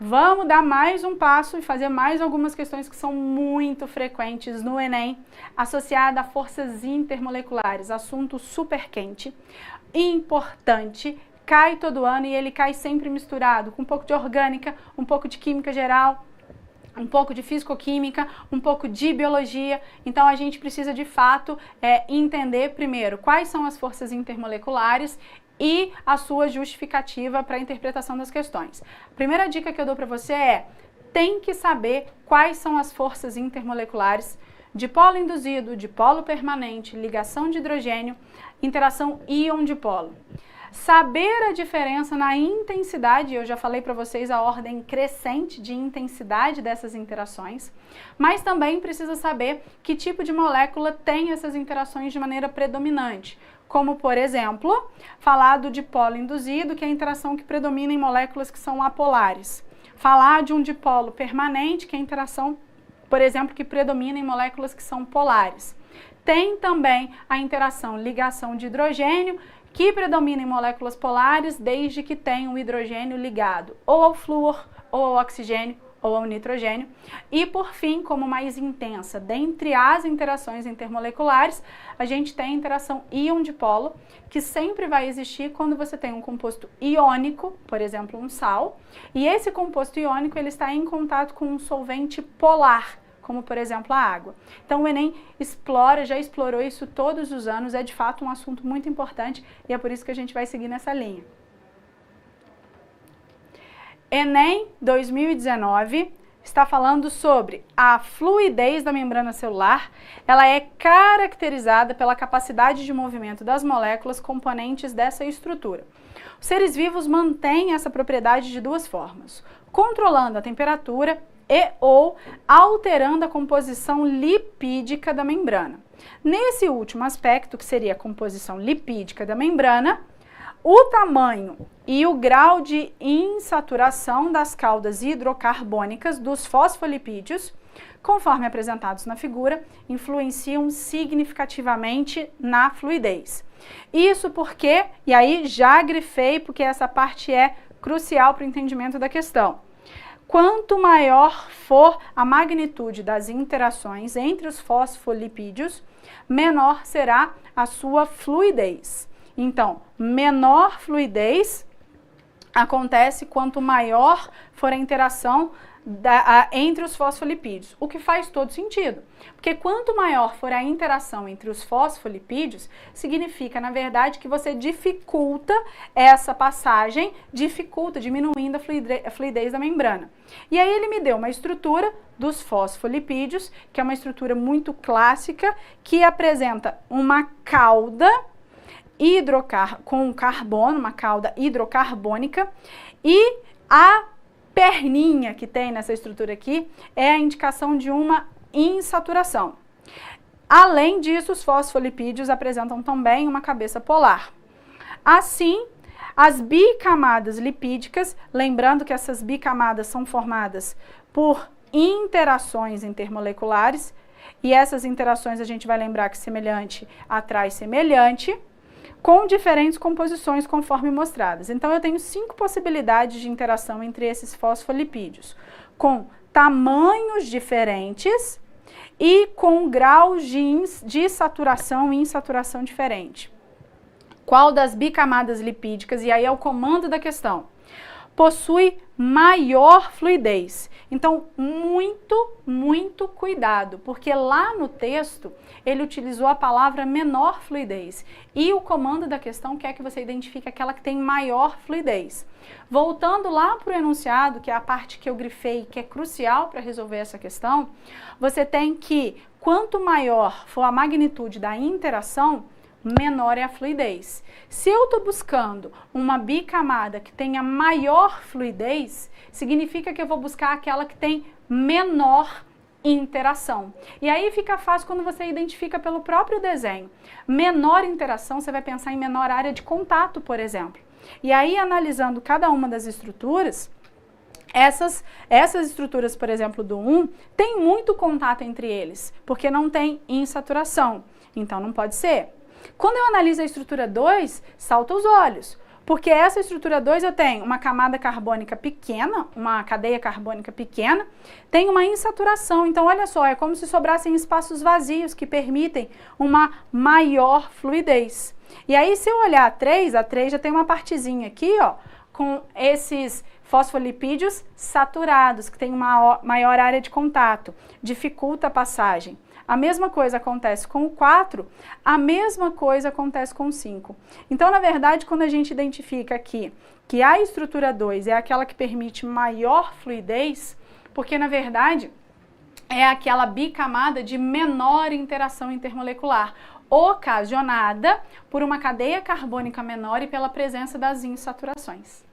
Vamos dar mais um passo e fazer mais algumas questões que são muito frequentes no Enem, associada a forças intermoleculares, assunto super quente, importante, cai todo ano e ele cai sempre misturado, com um pouco de orgânica, um pouco de química geral, um pouco de fisicoquímica, um pouco de biologia. Então a gente precisa de fato entender primeiro quais são as forças intermoleculares e a sua justificativa para a interpretação das questões. A primeira dica que eu dou para você tem que saber quais são as forças intermoleculares de polo induzido, de polo permanente, ligação de hidrogênio, interação íon-dipolo. Saber a diferença na intensidade, eu já falei para vocês a ordem crescente de intensidade dessas interações, mas também precisa saber que tipo de molécula tem essas interações de maneira predominante, como por exemplo, falar do dipolo induzido, que é a interação que predomina em moléculas que são apolares. Falar de um dipolo permanente, que é a interação, por exemplo, que predomina em moléculas que são polares. Tem também a interação ligação de hidrogênio, que predomina em moléculas polares desde que tenha um hidrogênio ligado ou ao flúor, ou ao oxigênio, ou ao nitrogênio. E por fim, como mais intensa, dentre as interações intermoleculares, a gente tem a interação íon-dipolo, que sempre vai existir quando você tem um composto iônico, por exemplo, um sal, e esse composto iônico ele está em contato com um solvente polar, como por exemplo a água. Então o Enem já explorou isso todos os anos, é de fato um assunto muito importante e é por isso que a gente vai seguir nessa linha. Enem 2019 está falando sobre a fluidez da membrana celular. Ela é caracterizada pela capacidade de movimento das moléculas componentes dessa estrutura. Os seres vivos mantêm essa propriedade de duas formas: controlando a temperatura ou alterando a composição lipídica da membrana. Nesse último aspecto, que seria a composição lipídica da membrana, o tamanho e o grau de insaturação das caudas hidrocarbônicas dos fosfolipídios, conforme apresentados na figura, influenciam significativamente na fluidez. Isso porque, e aí já grifei porque essa parte é crucial para o entendimento da questão, quanto maior for a magnitude das interações entre os fosfolipídios, menor será a sua fluidez. Então, menor fluidez acontece quanto maior for a interação entre os fosfolipídios, o que faz todo sentido, porque quanto maior for a interação entre os fosfolipídios, significa, na verdade, que você dificulta essa passagem, diminuindo a fluidez da membrana. E aí ele me deu uma estrutura dos fosfolipídios, que é uma estrutura muito clássica, que apresenta uma cauda com carbono, uma cauda hidrocarbônica, e a perninha que tem nessa estrutura aqui é a indicação de uma insaturação. Além disso, os fosfolipídios apresentam também uma cabeça polar. Assim, as bicamadas lipídicas, lembrando que essas bicamadas são formadas por interações intermoleculares, e essas interações a gente vai lembrar que semelhante atrai semelhante, com diferentes composições conforme mostradas. Então eu tenho 5 possibilidades de interação entre esses fosfolipídios, com tamanhos diferentes e com graus de saturação e insaturação diferente. Qual das bicamadas lipídicas, e aí é o comando da questão, possui maior fluidez? Então, muito cuidado, porque lá no texto ele utilizou a palavra menor fluidez e o comando da questão quer que você identifique aquela que tem maior fluidez. Voltando lá para o enunciado, que é a parte que eu grifei, que é crucial para resolver essa questão, você tem que, quanto maior for a magnitude da interação, menor é a fluidez. Se eu estou buscando uma bicamada que tenha maior fluidez, significa que eu vou buscar aquela que tem menor interação. E aí fica fácil quando você identifica pelo próprio desenho. Menor interação, você vai pensar em menor área de contato, por exemplo. E aí, analisando cada uma das estruturas, essas estruturas, por exemplo, do 1, tem muito contato entre eles, porque não tem insaturação. Então, não pode ser. Quando eu analiso a estrutura 2, salta os olhos, Porque essa estrutura 2 eu tenho uma camada carbônica pequena, uma cadeia carbônica pequena, tem uma insaturação. Então, olha só, é como se sobrassem espaços vazios que permitem uma maior fluidez. E aí, se eu olhar a 3 já tem uma partezinha aqui, ó, com esses fosfolipídios saturados, que tem uma maior área de contato, dificulta a passagem. A mesma coisa acontece com o 4, a mesma coisa acontece com o 5. Então, na verdade, quando a gente identifica aqui que a estrutura 2 é aquela que permite maior fluidez, porque, na verdade, é aquela bicamada de menor interação intermolecular, ocasionada por uma cadeia carbônica menor e pela presença das insaturações.